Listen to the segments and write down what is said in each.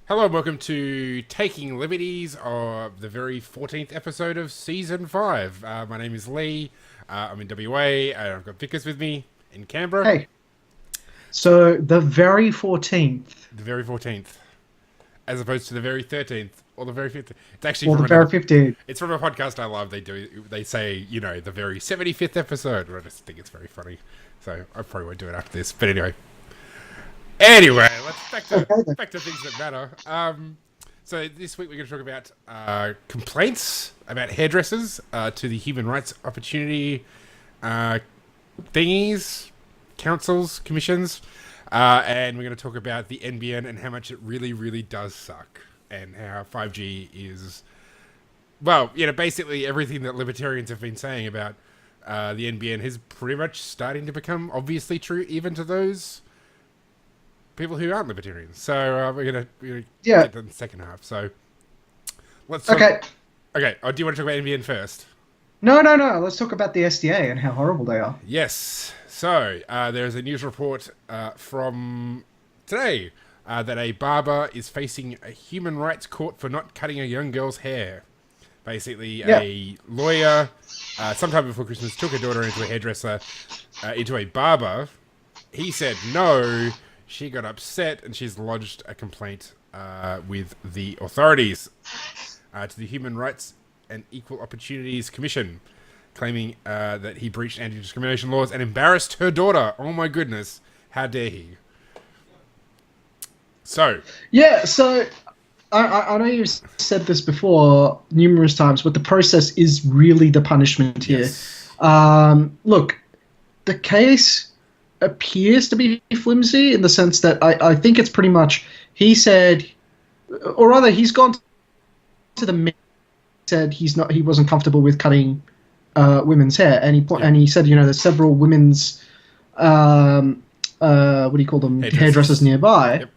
Hello and welcome to Taking Liberties, or the very 14th episode of Season 5. My name is Lee, I'm in WA, and I've got Vikas with me in Canberra. Hey, so the very 14th, The very 14th, as opposed to the very 13th, or the very 15th. It's actually or from the very another... 15th. It's from a podcast I love. They say, the very 75th episode. I just think it's very funny. So I probably won't do it after this. But anyway, let's Okay, then. back to things that matter. So this week we're going to talk about complaints about hairdressers to the human rights opportunity thingies, councils, commissions, and we're going to talk about the NBN and how much it really, really does suck, and how 5G is, well, basically everything that libertarians have been saying about the NBN is pretty much starting to become obviously true, even to those people who aren't libertarians. So we're gonna Yeah. get to the second half. So let's Okay. okay. Oh, do you want to talk about NBN first? No, no, no. Let's talk about the SDA and how horrible they are. Yes. So there's a news report from today that a barber is facing a human rights court for not cutting a young girl's hair. Basically, Yeah. a lawyer sometime before Christmas took her daughter into a hairdresser, into a barber. He said no. She got upset and she's lodged a complaint with the authorities to the Human Rights and Equal Opportunities Commission, claiming that he breached anti-discrimination laws and embarrassed her daughter. Oh my goodness, how dare he? So, Yeah. So I know you've said this before numerous times, but the process is really the punishment here. yes. Look, the case appears to be flimsy in the sense that I think it's pretty much he said, or rather, he's gone to the said he wasn't comfortable with cutting women's hair, and he said there's several women's what do you call them, hairdressers nearby. Yep.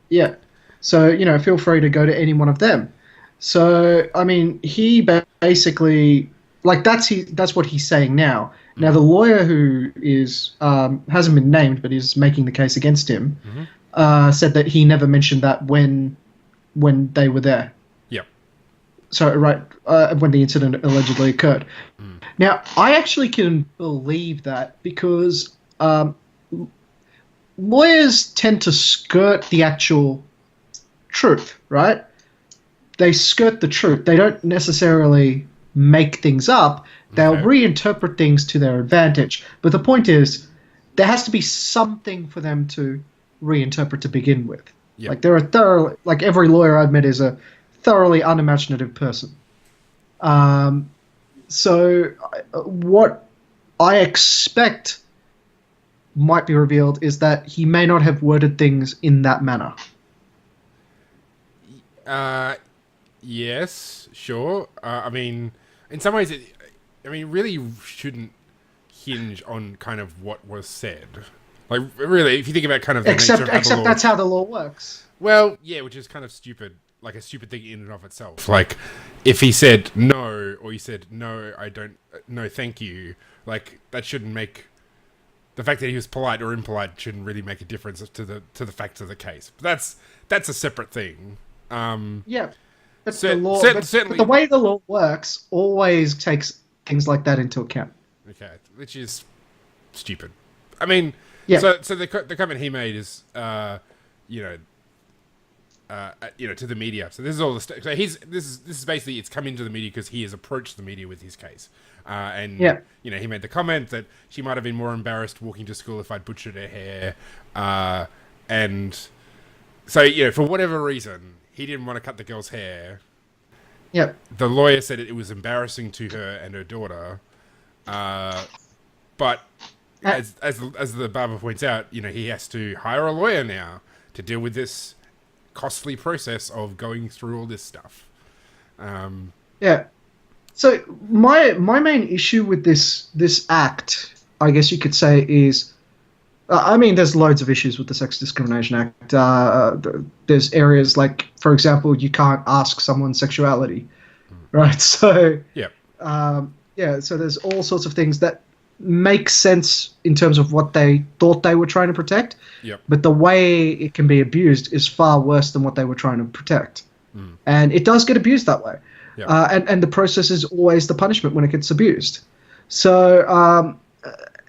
Yeah, so feel free to go to any one of them. So I mean, he basically, like, that's what he's saying now. Now the lawyer who is hasn't been named but is making the case against him said that he never mentioned that when they were there. Yep. So right when the incident allegedly occurred. Now I actually can believe that because lawyers tend to skirt the actual truth, right? They skirt the truth. They don't necessarily make things up. They'll reinterpret things to their advantage. But the point is, there has to be something for them to reinterpret to begin with. Yep. Like they're a thoroughly, like every lawyer I've met is a thoroughly unimaginative person. So what I expect might be revealed is that he may not have worded things in that manner. Yes, sure. I mean, in some ways, really shouldn't hinge on kind of what was said. Like, really, if you think about kind of the nature of how the Except law... that's how the law works. Well, yeah, which is kind of stupid, like a stupid thing in and of itself. Like, if he said no, or he said no, I don't, no, thank you, like, that shouldn't make... The fact that he was polite or impolite shouldn't really make a difference to the facts of the case. But that's a separate thing. Yeah, but Cer- the law, cer- but certainly- the way the law works always takes things like that into account. Okay, which is stupid. I mean, Yeah. So the comment he made is, to the media. So this is all the so this is basically, it's come into the media because he has approached the media with his case, and Yeah. he made the comment that she might have been more embarrassed walking to school if I'd butchered her hair, and so for whatever reason he didn't want to cut the girl's hair. Yeah, The lawyer said it was embarrassing to her and her daughter, but as the barber points out, he has to hire a lawyer now to deal with this costly process of going through all this stuff. yeah. So my main issue with this act, I guess you could say, is, I mean, there's loads of issues with the Sex Discrimination Act. There's areas like, for example, you can't ask someone's sexuality, right? So Yeah. so there's all sorts of things that makes sense in terms of what they thought they were trying to protect. Yep. But the way it can be abused is far worse than what they were trying to protect. And it does get abused that way. Yep. And the process is always the punishment when it gets abused. So,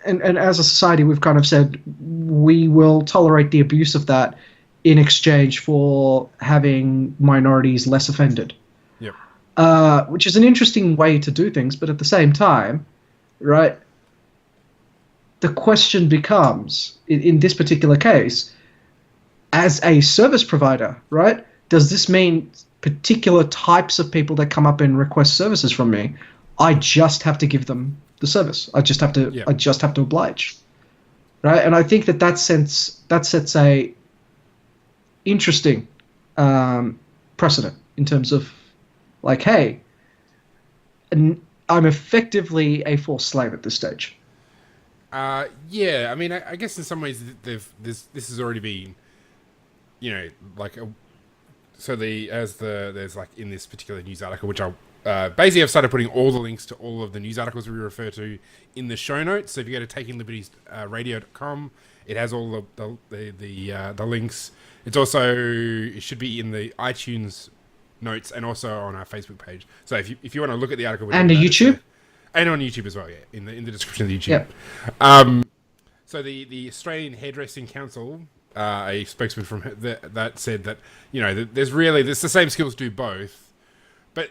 and as a society, we've kind of said we will tolerate the abuse of that in exchange for having minorities less offended. Yep. Which is an interesting way to do things, but at the same time, right, the question becomes, in this particular case, as a service provider, right, does this mean particular types of people that come up and request services from me, I just have to give them the service. I just have to oblige, right? And I think that sets a interesting precedent in terms of, like, hey, I'm effectively a forced slave at this stage. Yeah, I mean, I guess in some ways this has already been, like there's like in this particular news article, which I'll basically I've started putting all the links to all of the news articles we refer to in the show notes. So if you go to takinglibertiesradio.com, it has all the links. It's also, it should be in the iTunes notes and also on our Facebook page. So if you want to look at the article, and the YouTube, and on YouTube as well, yeah, in the description of the YouTube. Yep. So the Australian Hairdressing Council, a spokesman from that said that there's the same skills do both, but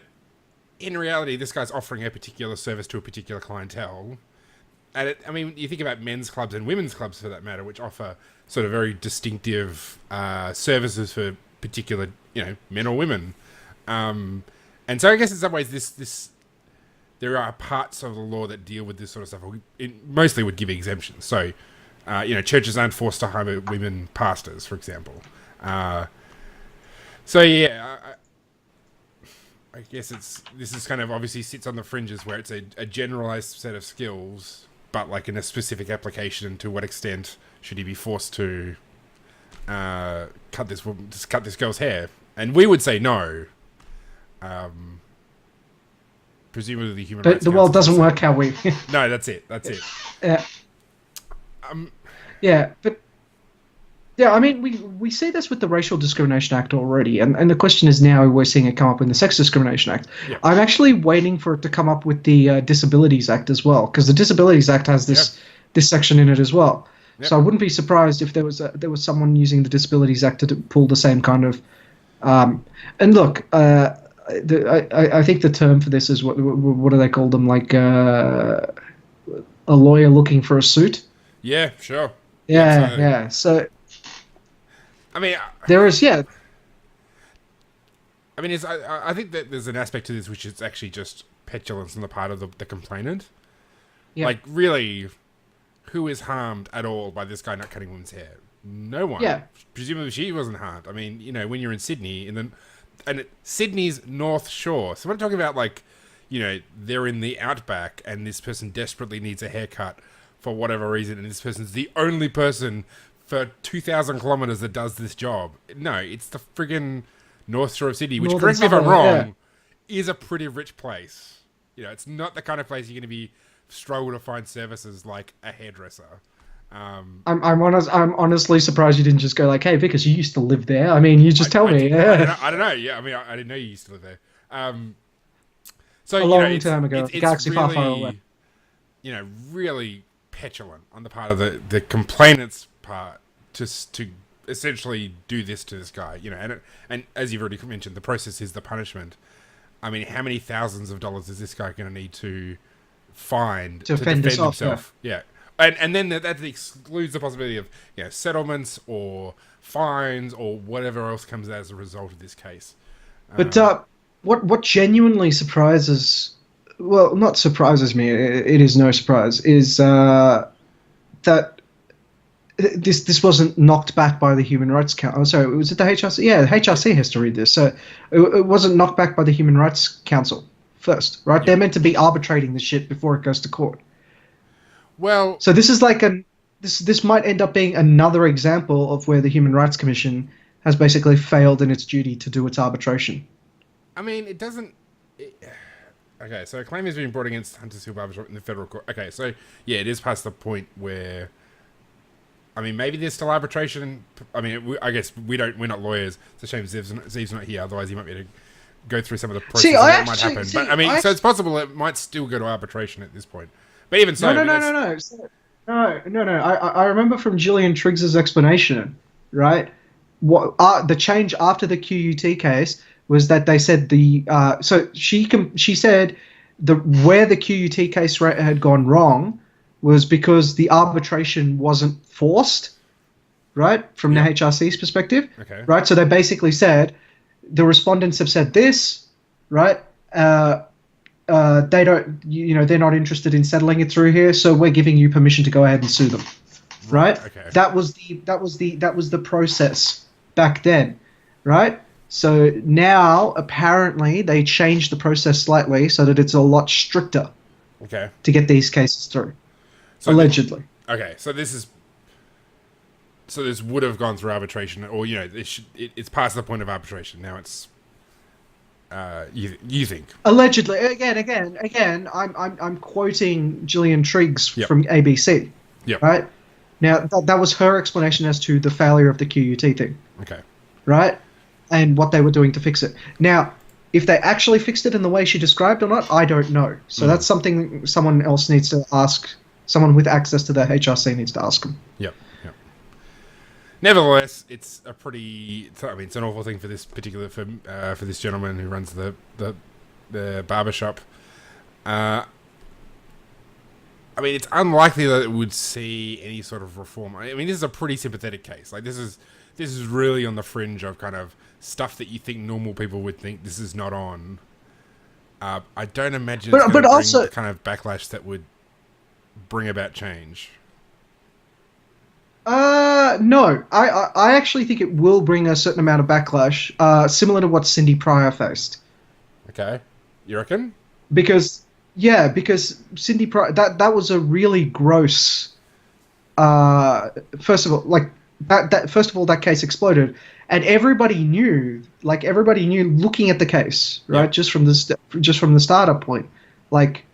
in reality, this guy's offering a particular service to a particular clientele. And you think about men's clubs and women's clubs for that matter, which offer sort of very distinctive services for particular, men or women. And so I guess in some ways, there are parts of the law that deal with this sort of stuff. It mostly would give exemptions. So, churches aren't forced to hire women pastors, for example. So yeah, I guess this is kind of obviously sits on the fringes where it's a generalized set of skills, but like in a specific application. To what extent should he be forced to cut this girl's hair? And we would say no. Presumably the human rights. But the world doesn't work how we. No, that's it. Yeah. Yeah, but yeah, I mean, we see this with the Racial Discrimination Act already, and the question is now we're seeing it come up in the Sex Discrimination Act. Yeah. I'm actually waiting for it to come up with the Disabilities Act as well, because the Disabilities Act has this section in it as well. Yep. So I wouldn't be surprised if there was someone using the Disabilities Act to pull the same kind of. And look, I think the term for this is what do they call them? Like a lawyer looking for a suit. Yeah, sure. Yeah. So, I mean, there is, yeah. I mean, I think that there's an aspect to this which is actually just petulance on the part of the complainant. Yeah. Like, really, who is harmed at all by this guy not cutting women's hair? No one. Yeah. Presumably she wasn't harmed. I mean, when you're in Sydney, and Sydney's North Shore. So we're talking about, like, they're in the outback and this person desperately needs a haircut for whatever reason, and this person's the only person for 2,000 kilometers that does this job. No, it's the friggin' North Shore of Sydney, which, correct me if I'm wrong, is a pretty rich place. It's not the kind of place you're going to be struggle to find services like a hairdresser. I'm honestly surprised you didn't just go like, hey, Vikas, you used to live there. I mean, you just tell me. I don't know. Yeah, I mean, I didn't know you used to live there. So a long time ago, it's galaxy really, far away. Really petulant on the part of the complainant's part to essentially do this to this guy. And as you've already mentioned, the process is the punishment. I mean, how many thousands of dollars is this guy going to need to find to defend himself? Yeah. And then that excludes the possibility of settlements or fines or whatever else comes as a result of this case. But what genuinely surprises, well, not surprises me, it is no surprise, is that this wasn't knocked back by the Human Rights Council. Oh, sorry, was it the HRC? Yeah, the HRC has to read this. So it wasn't knocked back by the Human Rights Council first, right? Yeah. They're meant to be arbitrating the shit before it goes to court. Well, so this is like this might end up being another example of where the Human Rights Commission has basically failed in its duty to do its arbitration. I mean, it doesn't. Okay, so a claim has been brought against Hunter's Hill Barbershop in the federal court. Okay, so yeah, it is past the point where, I mean, maybe there's still arbitration. I mean, I guess we're not lawyers. It's a shame Zeev's not here. Otherwise, he might be able to go through some of the process of what might happen. But I mean, so it's possible it might still go to arbitration at this point. But even so, no. I remember from Gillian Triggs's explanation, right? What the change after the QUT case was that they said so she said where the QUT case had gone wrong was because the arbitration wasn't forced, right, from the HRC's perspective. Okay. Right, so they basically said the respondents have said this, right? They don't, they're not interested in settling it through here, so we're giving you permission to go ahead and sue them, right? Okay. That was the process back then, right? So now apparently they changed the process slightly so that it's a lot stricter. Okay. To get these cases through, so allegedly. Okay, so this would have gone through arbitration, or it's past the point of arbitration. Now it's you think allegedly again I'm quoting Gillian Triggs from ABC. Yep. Right. Now that was her explanation as to the failure of the QUT thing. Okay. Right, and what they were doing to fix it. Now, if they actually fixed it in the way she described or not, I don't know. So that's something someone else needs to ask. Someone with access to the HRC needs to ask them. Yep. Nevertheless, it's it's an awful thing for this particular for this gentleman who runs the barbershop. I mean, it's unlikely that it would see any sort of reform. I mean, this is a pretty sympathetic case. Like, this is really on the fringe of kind of stuff that you think normal people would think this is not on. I don't imagine it's going to bring the kind of backlash that would bring about change. No. I actually think it will bring a certain amount of backlash, similar to what Cindy Pryor faced. Okay. You reckon? Because Cindy Pryor, that was a really gross, first of all, like, that case exploded, and everybody knew looking at the case, right? Yep. Just from the startup point, like,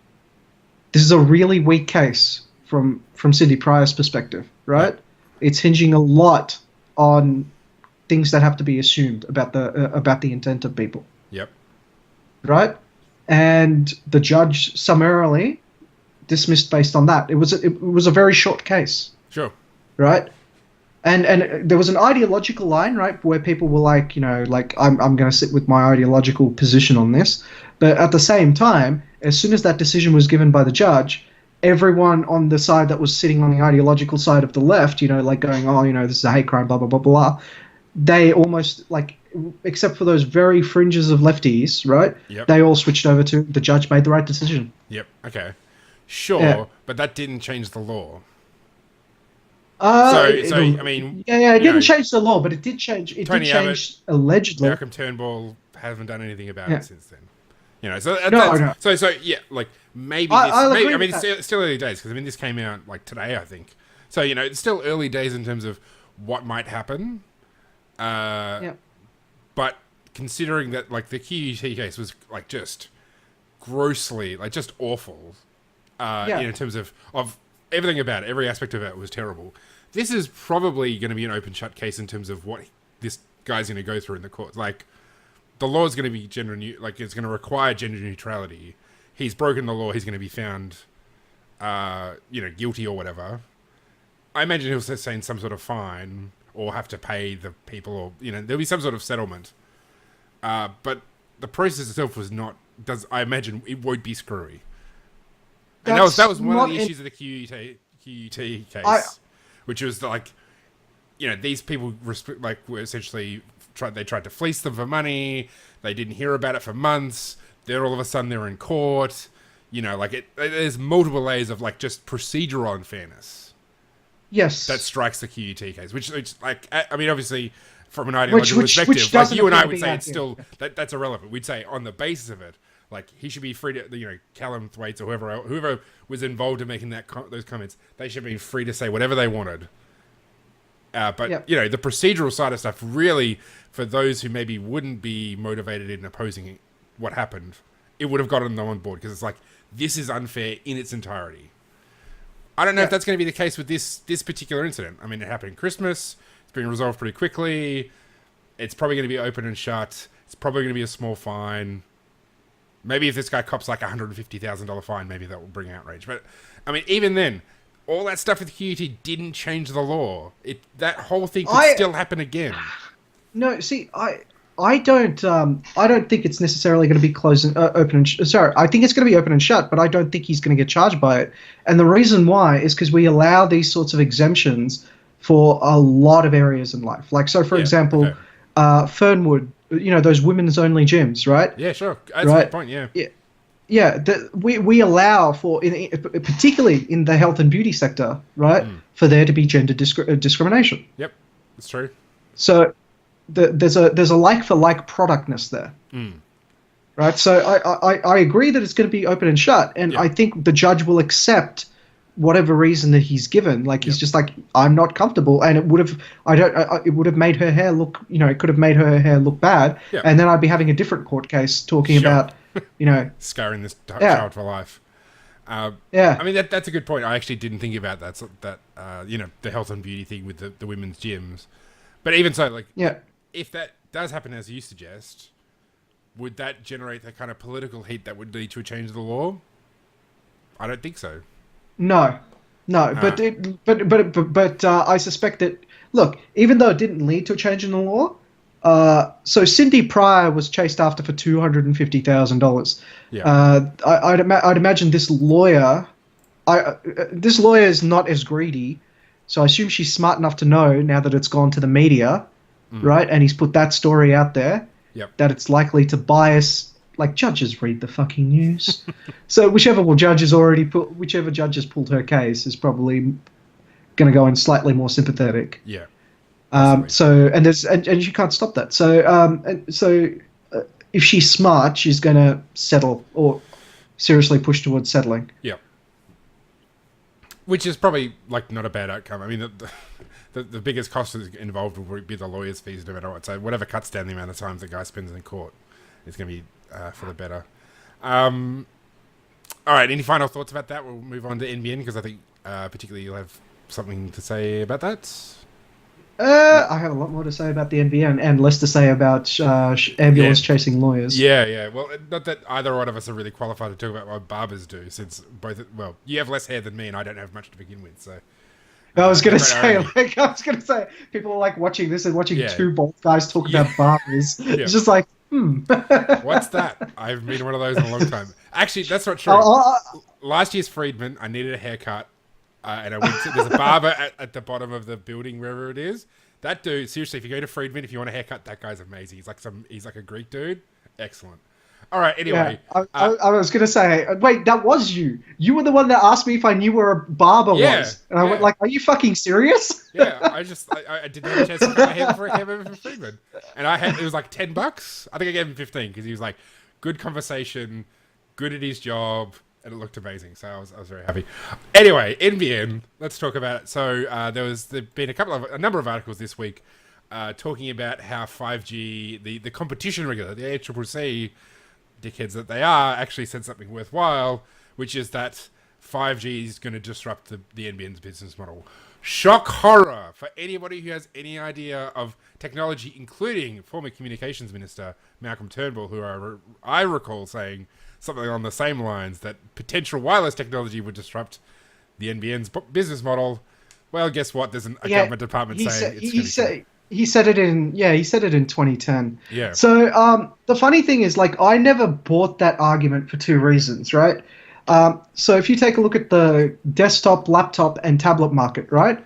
this is a really weak case from Cindy Pryor's perspective, right? Yep. It's hinging a lot on things that have to be assumed about the intent of people. Yep. Right? And the judge summarily dismissed based on that. It was a very short case. Sure. Right? And there was an ideological line, right, where people were like, I'm going to sit with my ideological position on this. But at the same time, as soon as that decision was given by the judge, everyone on the side that was sitting on the ideological side of the left, going, this is a hate crime, blah, blah, blah, blah, they almost, except for those very fringes of lefties, right? Yep. They all switched over to the judge made the right decision. Yep. Okay. Sure, but that didn't change the law. It didn't change the law, but it did change. It Tony did change Abbott, allegedly. Malcolm Turnbull haven't done anything about it since then. No. So maybe it's still early days, because this came out today, I think. So it's still early days in terms of what might happen. But considering that the QUT case was just grossly just awful, in terms of everything about it, every aspect of it was terrible. This is probably going to be an open shut case in terms of what this guy's going to go through in the courts. The law is going to be it's going to require gender neutrality. He's broken the law. He's going to be found, guilty or whatever. I imagine he'll sustain some sort of fine or have to pay the people, or there'll be some sort of settlement. But the process itself was not. I imagine it won't be screwy. And that was one of the issues of the QUT case, which was these people were essentially they tried to fleece them for money. They didn't hear about it for months. Then all of a sudden they're in court. There's multiple layers of just procedural unfairness. Yes, that strikes the QUT case, which obviously from an ideological perspective, you and I would say it's still that's irrelevant. We'd say on the basis of it, he should be free to, Callum Thwaites or whoever was involved in making those comments, they should be free to say whatever they wanted. But the procedural side of stuff, really, for those who maybe wouldn't be motivated in opposing what happened, it would have gotten them on board because it's like, this is unfair in its entirety. I don't know if that's going to be the case with this particular incident. I mean, it happened in Christmas. It's being resolved pretty quickly. It's probably going to be open and shut. It's probably going to be a small fine. Maybe if this guy cops like $150,000 fine, maybe that will bring outrage. But, I mean, even then, all that stuff with QT didn't change the law. That whole thing could still happen again. No, see, I don't think it's necessarily going to be open and sorry. I think it's going to be open and shut, but I don't think he's going to get charged by it. And the reason why is because we allow these sorts of exemptions for a lot of areas in life. Like, so for example, Fernwood, those women's only gyms, right? Yeah, sure. That's a good point. Yeah. Yeah. We allow for, particularly in the health and beauty sector, right, for there to be gender discrimination. Yep, that's true. So there's a like for like productness there, right? So I agree that it's going to be open and shut, and I think the judge will accept whatever reason that he's given. Like he's just like, I'm not comfortable, and it would have made her hair look, it could have made her hair look bad, and then I'd be having a different court case talking about, scarring this child for life. I mean that's a good point. I actually didn't think about that. So that the health and beauty thing with the women's gyms, but even so, like if that does happen as you suggest, would that generate the kind of political heat that would lead to a change of the law? I don't think so. No, but I suspect that. Look, even though it didn't lead to a change in the law, so Cindy Pryor was chased after for $250,000. Yeah. I'd imagine this lawyer. This lawyer is not as greedy, so I assume she's smart enough to know now that it's gone to the media, right? And he's put that story out there. Yep. That it's likely to bias. Like, judges read the fucking news. So whichever judge has pulled her case is probably going to go in slightly more sympathetic. Yeah. And you can't stop that. So if she's smart, she's going to settle or seriously push towards settling. Yeah. Which is probably like not a bad outcome. I mean, the biggest cost involved will be the lawyer's fees, no matter what. So whatever cuts down the amount of time the guy spends in court is going to be for the better. All right, any final thoughts about that? We'll move on to NBN because I think particularly you'll have something to say about that. I have a lot more to say about the NBN and less to say about ambulance chasing lawyers. Yeah. Well, not that either one of us are really qualified to talk about what barbers do, since you have less hair than me and I don't have much to begin with, so... I was gonna say, people are like watching this and watching two bald guys talk about barbers. Yeah. It's just like, What's that? I haven't been one of those in a long time. Actually, that's not true. Last year's Friedman, I needed a haircut, and I went to, there's a barber at the bottom of the building, wherever it is. That dude, seriously, if you go to Friedman, if you want a haircut, that guy's amazing. He's like a Greek dude. Excellent. All right, anyway. Yeah, I was going to say, wait, that was you. You were the one that asked me if I knew where a barber was. And I went like, are you fucking serious? Yeah, I didn't have a chance to cut my hair before I came over from Friedman. And it was like $10. I think I gave him 15 because he was like, good conversation, good at his job, and it looked amazing. So I was very happy. Anyway, NBN, let's talk about it. So there've been a number of articles this week talking about how 5G, the competition regulator, the ACCC, dickheads that they are, actually said something worthwhile, which is that 5G is going to disrupt the NBN's business model. Shock horror for anybody who has any idea of technology, including former communications minister Malcolm Turnbull, who I recall saying something along the same lines, that potential wireless technology would disrupt the NBN's business model. Well, guess what? There's a government department saying it's He said it in 2010. Yeah. So the funny thing is, like, I never bought that argument for two reasons, right? So if you take a look at the desktop, laptop, and tablet market, right?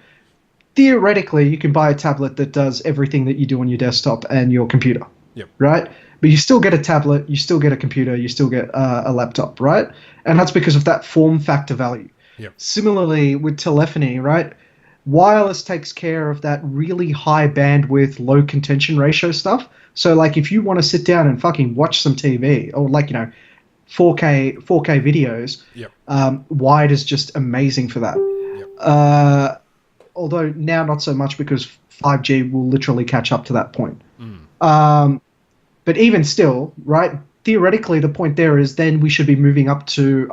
Theoretically, you can buy a tablet that does everything that you do on your desktop and your computer. Yep. Right? But you still get a tablet, you still get a computer, you still get a laptop, right? And that's because of that form factor value. Yep. Similarly with telephony, right? Wireless takes care of that really high bandwidth, low contention ratio stuff. So, like, if you want to sit down and fucking watch some TV or, like, 4K videos, wide is just amazing for that. Yep. Although now not so much because 5G will literally catch up to that point. But even still, right, theoretically, the point there is then we should be moving up to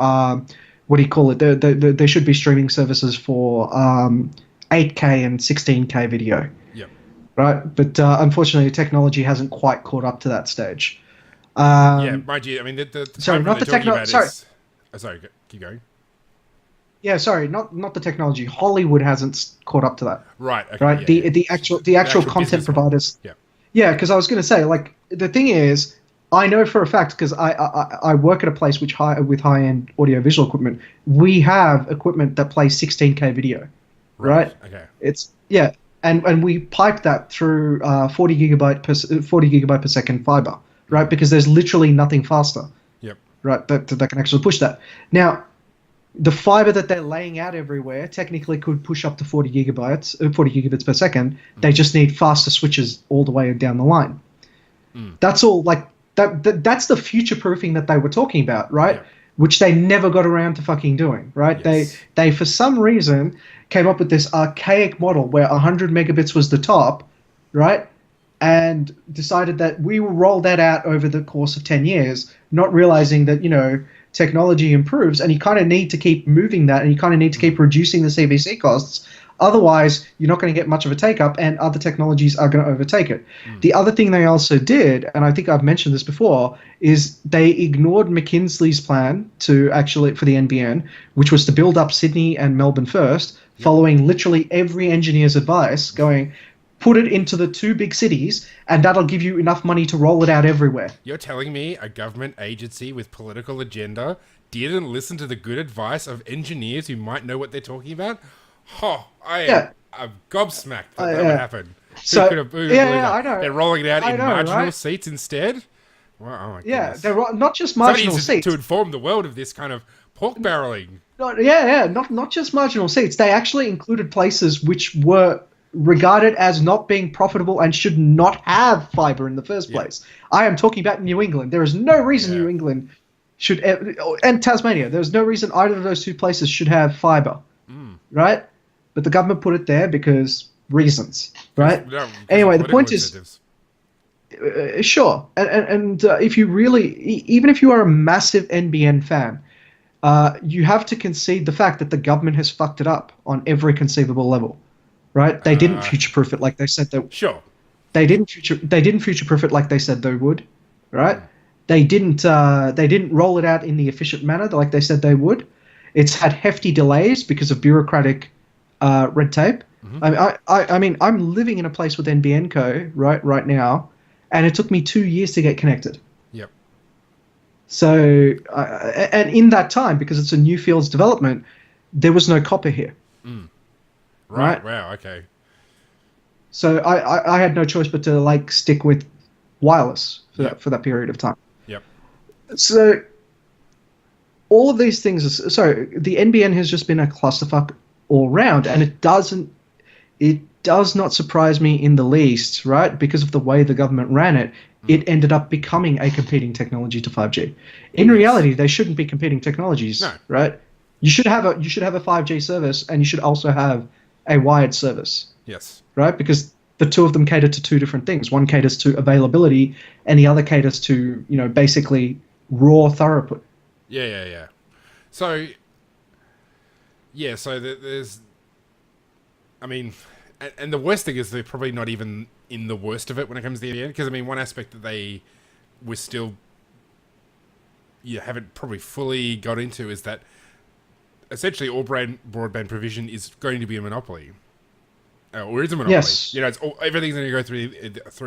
what do you call it? There should be streaming services for 8K and 16K video. Yep. Right, but unfortunately, technology hasn't quite caught up to that stage. Yeah, mind you, I mean, the sorry, not the technology. Sorry, sorry, keep going. Yeah, sorry, not the technology. Hollywood hasn't caught up to that. Right. Okay, right. Yeah, the actual content providers. Yeah. Yeah, because I was going to say, like, the thing is, I know for a fact because I work at a place with high end audiovisual equipment. We have equipment that plays 16K video. Right. Okay. It's and we pipe that through 40 gigabyte per second fiber. Right, because there's literally nothing faster. Yep. Right, that can actually push that. Now, the fiber that they're laying out everywhere technically could push up to 40 gigabits per second. They just need faster switches all the way down the line. That's all. Like that's the future proofing that they were talking about, right? Yeah. Which they never got around to fucking doing, right? Yes. They for some reason came up with this archaic model where 100 megabits was the top, right? And decided that we will roll that out over the course of 10 years, not realizing that, technology improves and you kind of need to keep moving that and you kind of need to keep reducing the CBC costs. Otherwise, you're not going to get much of a take-up and other technologies are going to overtake it. The other thing they also did, and I think I've mentioned this before, is they ignored McKinsey's plan for the NBN, which was to build up Sydney and Melbourne first, following literally every engineer's advice, going, put it into the two big cities, and that'll give you enough money to roll it out everywhere. You're telling me a government agency with political agenda didn't listen to the good advice of engineers who might know what they're talking about? I'm gobsmacked that would happen. So, who could have believed that? I know. They're rolling it out in marginal right? seats instead? Well, oh my goodness. They're not just marginal seats. To inform the world of this kind of pork barreling. Not just marginal seats. They actually included places which were regarded as not being profitable and should not have fiber in the first place. I am talking about New England. There is no reason New England should, and Tasmania, there's no reason either of those two places should have fiber, right? But the government put it there because reasons, right? Anyway, the point is, sure, and if you really, even if you are a massive NBN fan, you have to concede the fact that the government has fucked it up on every conceivable level. Right? They didn't future-proof it like they said they would. Sure. They didn't future-proof it like they said they would. Right? They didn't roll it out in the efficient manner like they said they would. It's had hefty delays because of bureaucratic red tape. I mean, I'm living in a place with NBN Co. right now, and it took me 2 years to get connected. Yep. So, and in that time, because it's a new fields development, there was no copper here. Right. Wow. Okay. So I had no choice but to stick with wireless for that period of time. Yep. So all of these things the NBN has just been a clusterfuck all round, and it does not surprise me in the least, right? Because of the way the government ran it, it ended up becoming a competing technology to 5G. In reality, they shouldn't be competing technologies, right? You should have a 5G service, and you should also have a wired service. Yes. Right? Because the two of them cater to two different things. One caters to availability, and the other caters to, basically raw throughput. Yeah. So, there's... I mean, and the worst thing is they're probably not even in the worst of it when it comes to the end. Because, I mean, one aspect that they were still... haven't probably fully got into is that essentially all broadband provision is going to be a monopoly, or is a monopoly. Yes. Everything's going to go through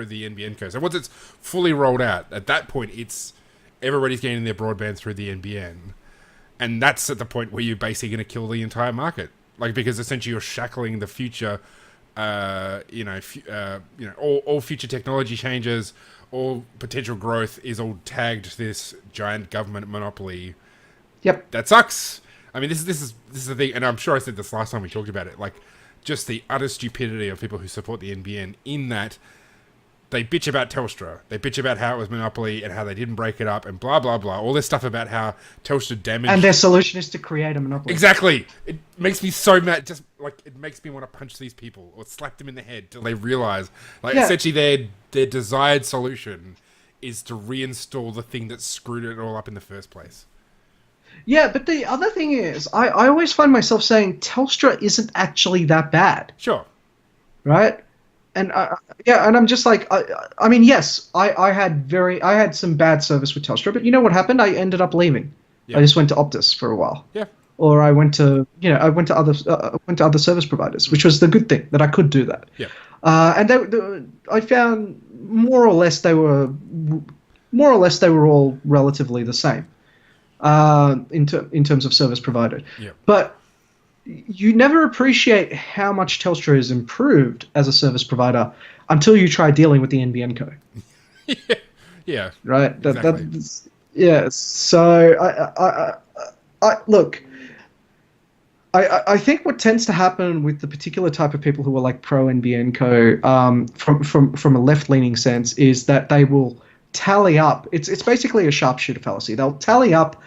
the NBN code. So once it's fully rolled out, at that point, it's everybody's getting their broadband through the NBN, and that's at the point where you're basically going to kill the entire market, because essentially you're shackling the future. All future technology changes, all potential growth is all tagged to this giant government monopoly. Yep. That sucks. I mean, this is the thing, and I'm sure I said this last time we talked about it, just the utter stupidity of people who support the NBN in that they bitch about Telstra. They bitch about how it was monopoly and how they didn't break it up and blah, blah, blah. All this stuff about how Telstra damaged... And their solution is to create a monopoly. Exactly. It makes me so mad. Just, it makes me want to punch these people or slap them in the head till they realise, essentially their desired solution is to reinstall the thing that screwed it all up in the first place. Yeah, but the other thing is, I always find myself saying Telstra isn't actually that bad, Sure. right? And and I'm just like, I mean, yes, I had some bad service with Telstra, but you know what happened? I ended up leaving. Yeah. I just went to Optus for a while. Yeah. Or I went to other service providers, which was the good thing that I could do that. Yeah. And I found more or less they were all relatively the same in terms of service provided. Yeah. But you never appreciate how much Telstra has improved as a service provider until you try dealing with the NBN Co. Yeah. Right. Exactly. Yeah. So I look. I think what tends to happen with the particular type of people who are like pro NBN Co. From a left-leaning sense is that they will tally up. It's basically a sharpshooter fallacy. They'll tally up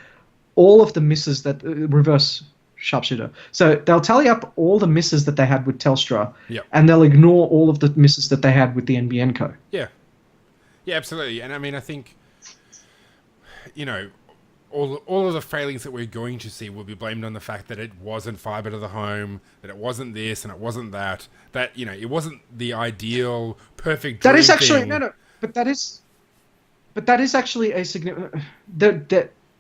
all of the misses that reverse sharpshooter. So they'll tally up all the misses that they had with Telstra, and they'll ignore all of the misses that they had with the NBN Co. Yeah. Yeah, absolutely. And I mean, I think, you know, all of the failings that we're going to see will be blamed on the fact that it wasn't fiber to the home, that it wasn't this and it wasn't that, that, you know, it wasn't the ideal, perfect dream That is actually, thing. no, but that is actually a significant,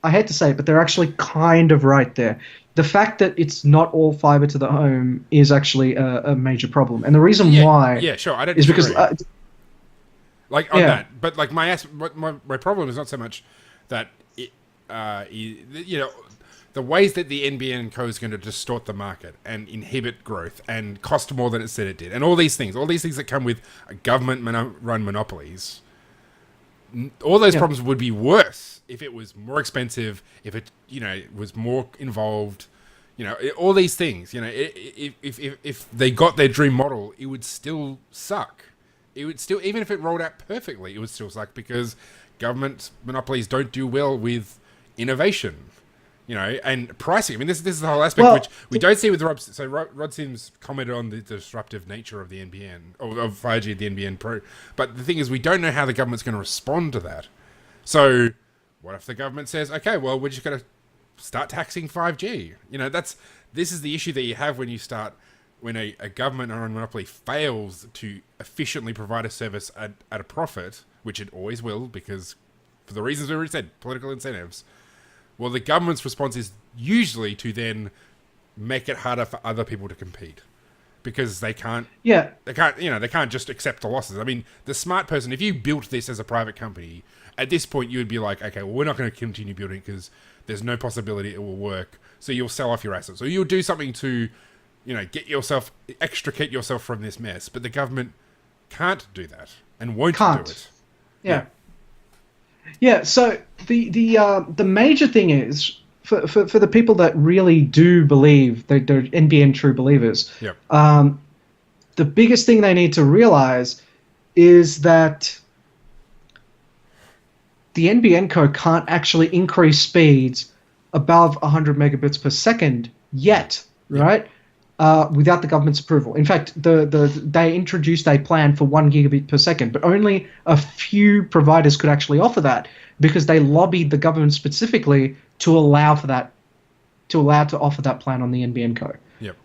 I hate to say it, but they're actually kind of right there. The fact that it's not all fiber to the home is actually a major problem. And the reason why Yeah, sure, I don't is disagree. because... like, on that. But, like, my problem is not so much that it, you know, the ways that the NBN Co is going to distort the market and inhibit growth and cost more than it said it did, and all these things that come with government-run monopolies, all those problems would be worse if it was more expensive, if it, you know, was more involved, you know, all these things, you know, if they got their dream model, it would still suck. It would still, even if it rolled out perfectly, it would still suck because government monopolies don't do well with innovation, you know, and pricing. I mean, this is the whole aspect which we don't see with Rod. So Rod Sims commented on the disruptive nature of the NBN, of 5G, the NBN Pro. But the thing is, we don't know how the government's going to respond to that. So what if the government says, okay, well, we're just going to start taxing 5G? You know, this is the issue that you have when a government or a monopoly fails to efficiently provide a service at a profit, which it always will, because for the reasons we already said, political incentives. Well, the government's response is usually to then make it harder for other people to compete, because they can't just accept the losses. I mean, the smart person, if you built this as a private company, at this point you would be like, okay, well, we're not going to continue building it because there's no possibility it will work. So you'll sell off your assets, or you'll do something to, you know, extricate yourself from this mess. But the government can't do that and won't do it. Yeah. Yeah, so the major thing is for the people that really do believe they're NBN true believers. The biggest thing they need to realize is that the NBN Co can't actually increase speeds above 100 megabits per second yet, right? Without the government's approval. In fact, they introduced a plan for 1 gigabit per second, but only a few providers could actually offer that because they lobbied the government specifically to allow to offer that plan on the NBN Co.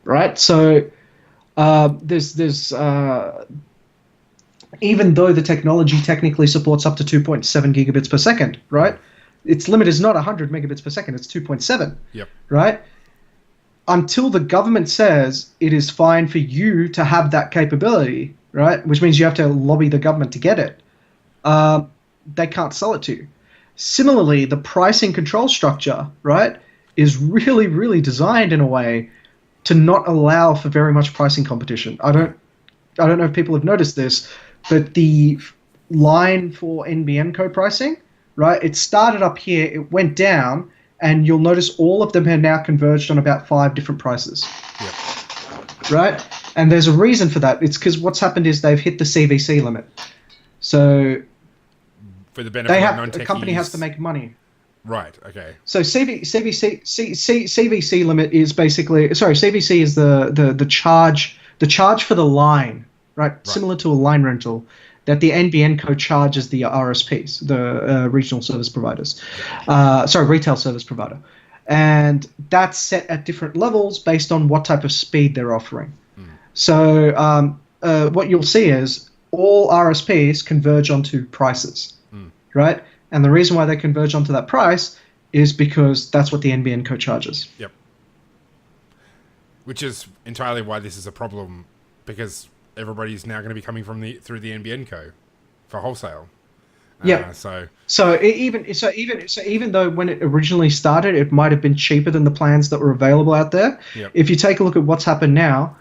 Right? So there's even though the technology technically supports up to 2.7 gigabits per second, right? Its limit is not 100 megabits per second, it's 2.7. Right? Until the government says it is fine for you to have that capability, right, which means you have to lobby the government to get it, they can't sell it to you. Similarly, the pricing control structure, right, is really, really designed in a way to not allow for very much pricing competition. I don't know if people have noticed this, but the line for NBN Co pricing, right, it started up here, it went down, and you'll notice all of them are now converged on about 5 different prices. Right? And there's a reason for that. It's because what's happened is they've hit the CVC limit. So for the benefit of non-techies, a company has to make money. Right, okay. So CVC limit is basically, CVC is the charge for the line, right? Similar to a line rental. that the NBN Co charges the RSPs, the regional service providers, retail service provider, and that's set at different levels based on what type of speed they're offering. So what you'll see is all RSPs converge onto prices, right? And the reason why they converge onto that price is because that's what the NBN Co charges. Yep. Which is entirely why this is a problem, because everybody's now going to be coming through the NBN Co for wholesale. Yeah. So even though when it originally started, it might have been cheaper than the plans that were available out there. Yep. If you take a look at what's happened now,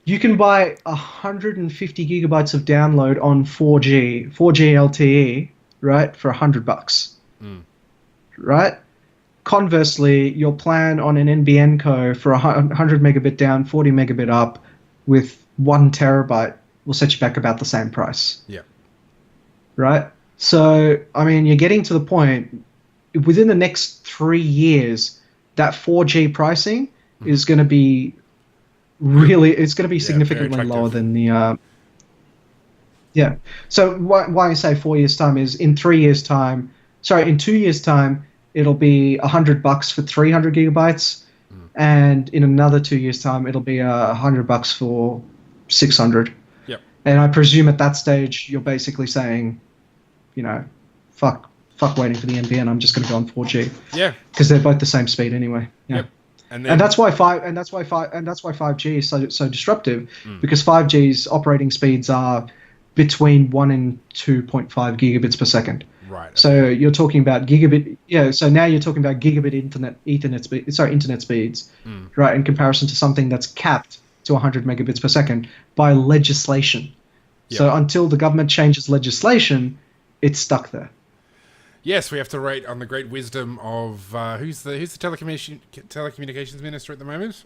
you can buy 150 gigabytes of download on 4G LTE, right, for $100, right? Conversely, your plan on an NBN Co for 100 megabit down, 40 megabit up, with 1 terabyte will set you back about the same price. Yeah. Right? So, I mean, you're getting to the point, within the next 3 years, that 4G pricing is going to be significantly lower than the... So why I say 4 years' time is in 2 years' time, it'll be $100 for 300 gigabytes, and in another 2 years' time, it'll be $100 for 600. Yep. And I presume at that stage, you're basically saying, fuck waiting for the NBN. I'm just going to go on 4G. Yeah. Because they're both the same speed anyway. Yeah. Yep. And that's why 5G is so disruptive, because 5G's operating speeds are between 1 and 2.5 gigabits per second. Right. Okay. So you're talking about gigabit. Yeah. So now you're talking about gigabit internet speeds, right? In comparison to something that's capped to 100 megabits per second by legislation. Yep. So until the government changes legislation, it's stuck there. Yes, we have to rate on the great wisdom of who's the telecommunications minister at the moment.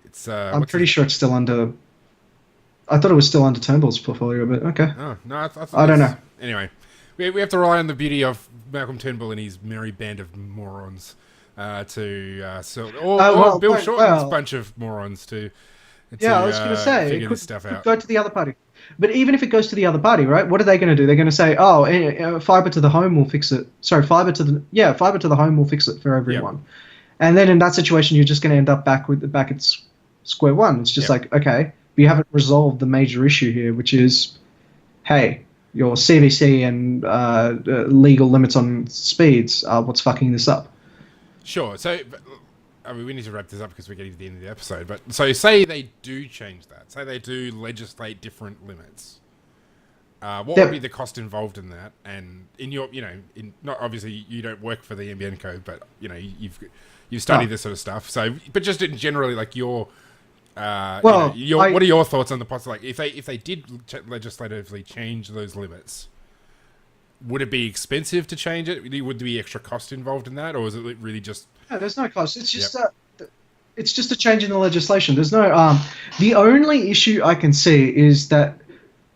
It's I'm pretty sure it's still under. I thought it was still under Turnbull's portfolio, but okay. Oh no, I don't know. Anyway, we have to rely on the beauty of Malcolm Turnbull and his merry band of morons Bill Shorten's bunch of morons to I was going to say figure it this stuff out. could go to the other party. But even if it goes to the other party, right? What are they going to do? They're going to say, fiber to the home will fix it. Sorry, fiber to the home will fix it for everyone. Yep. And then in that situation, you're just going to end up back at square one. It's just like, okay, you haven't resolved the major issue here, which is, hey, your CVC and legal limits on speeds are what's fucking this up. Sure. So, I mean, we need to wrap this up because we're getting to the end of the episode. But so, say they do change that. Say they do legislate different limits. What would be the cost involved in that? And in your, not obviously you don't work for the NBN code, but you've studied this sort of stuff. So, but just in generally, like what are your thoughts on the possibility? Like, if they did legislatively change those limits, would it be expensive to change it? Would there be extra cost involved in that, or is it really just? No, there's no cost. It's just it's just a change in the legislation. There's no the only issue I can see is that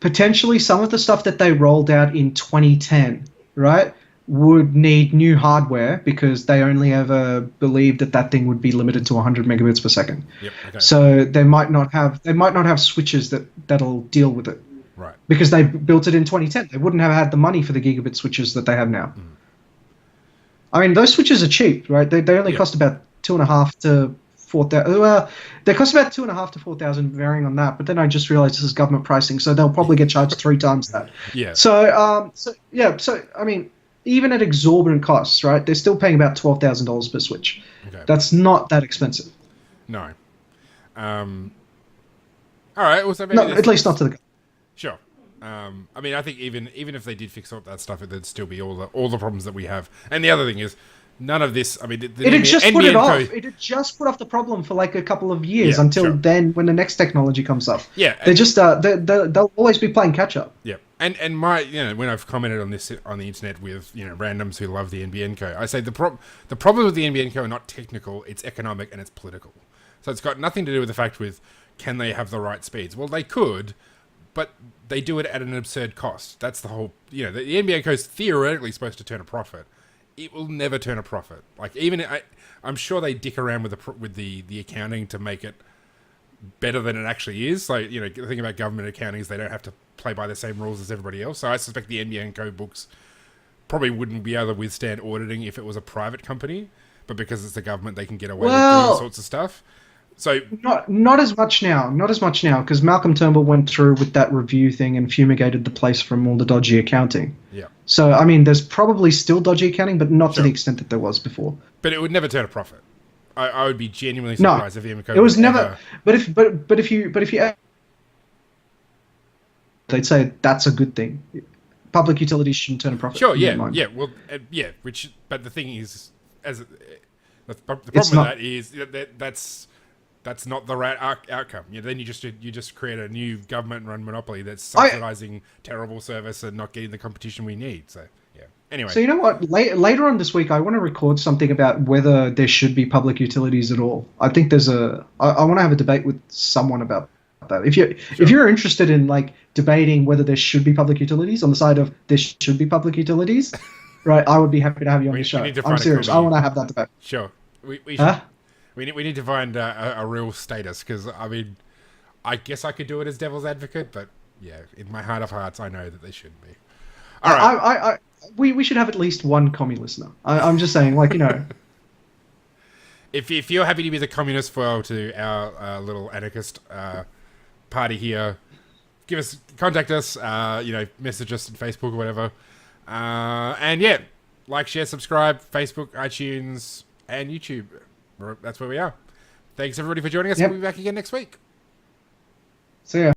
potentially some of the stuff that they rolled out in 2010, right, would need new hardware because they only ever believed that thing would be limited to 100 megabits per second. Yep. Okay. So they might not have switches that'll deal with it. Right. Because they built it in 2010. They wouldn't have had the money for the gigabit switches that they have now. I mean, those switches are cheap, right? They only cost about $2,500 to $4,000. Well, they cost about $2,500 to $4,000, varying on that. But then I just realized this is government pricing, so they'll probably get charged 3 times that. Yeah. So I mean, even at exorbitant costs, right? They're still paying about $12,000 per switch. Okay. That's not that expensive. No. All right. Well, so maybe at least not to the government. Sure. I mean, I think even if they did fix up that stuff, there'd still be all the problems that we have. And the other thing is, none of this. I mean, it had just put it off. It had just put off the problem for like a couple of years until then, when the next technology comes up. Yeah, they just they'll always be playing catch up. Yeah, and my when I've commented on this on the internet with randoms who love the NBN Co, I say the problem with the NBN Co are not technical, it's economic and it's political. So it's got nothing to do with the fact with can they have the right speeds. Well, they could. But they do it at an absurd cost. That's the whole. The NBN Co is theoretically supposed to turn a profit. It will never turn a profit. Like I'm sure they dick around with the accounting to make it better than it actually is. So, you know, the thing about government accounting is they don't have to play by the same rules as everybody else. So I suspect the NBA and Co books probably wouldn't be able to withstand auditing if it was a private company, but because it's the government, they can get away with doing all sorts of stuff. So not as much now, because Malcolm Turnbull went through with that review thing and fumigated the place from all the dodgy accounting. yeah, So I mean, there's probably still dodgy accounting, but not to the extent that there was before. but it would never turn a profit. I would be genuinely surprised if the MCO it was never. ever... But if you they'd say that's a good thing. Public utilities shouldn't turn a profit. Sure, yeah, well, yeah. But the thing is, the problem with that is that's not the right outcome. You know, then you just create a new government-run monopoly that's subsidizing terrible service and not getting the competition we need. So yeah. Anyway. So you know what? Later on this week, I want to record something about whether there should be public utilities at all. I think I want to have a debate with someone about that. If you're interested in like debating whether there should be public utilities on the side of there should be public utilities, right? I would be happy to have you on the show. I'm serious. I want to have that debate. Sure. We need to find a real status, because I mean, I guess I could do it as devil's advocate, but yeah, in my heart of hearts, I know that they shouldn't be. All right. We should have at least one commie listener. I'm just saying, like, you know. If you're happy to be the communist foil to our little anarchist party here, contact us, message us on Facebook or whatever. And yeah, like, share, subscribe, Facebook, iTunes, and YouTube. That's where we are. Thanks everybody for joining us. Yep. We'll be back again next week. See ya.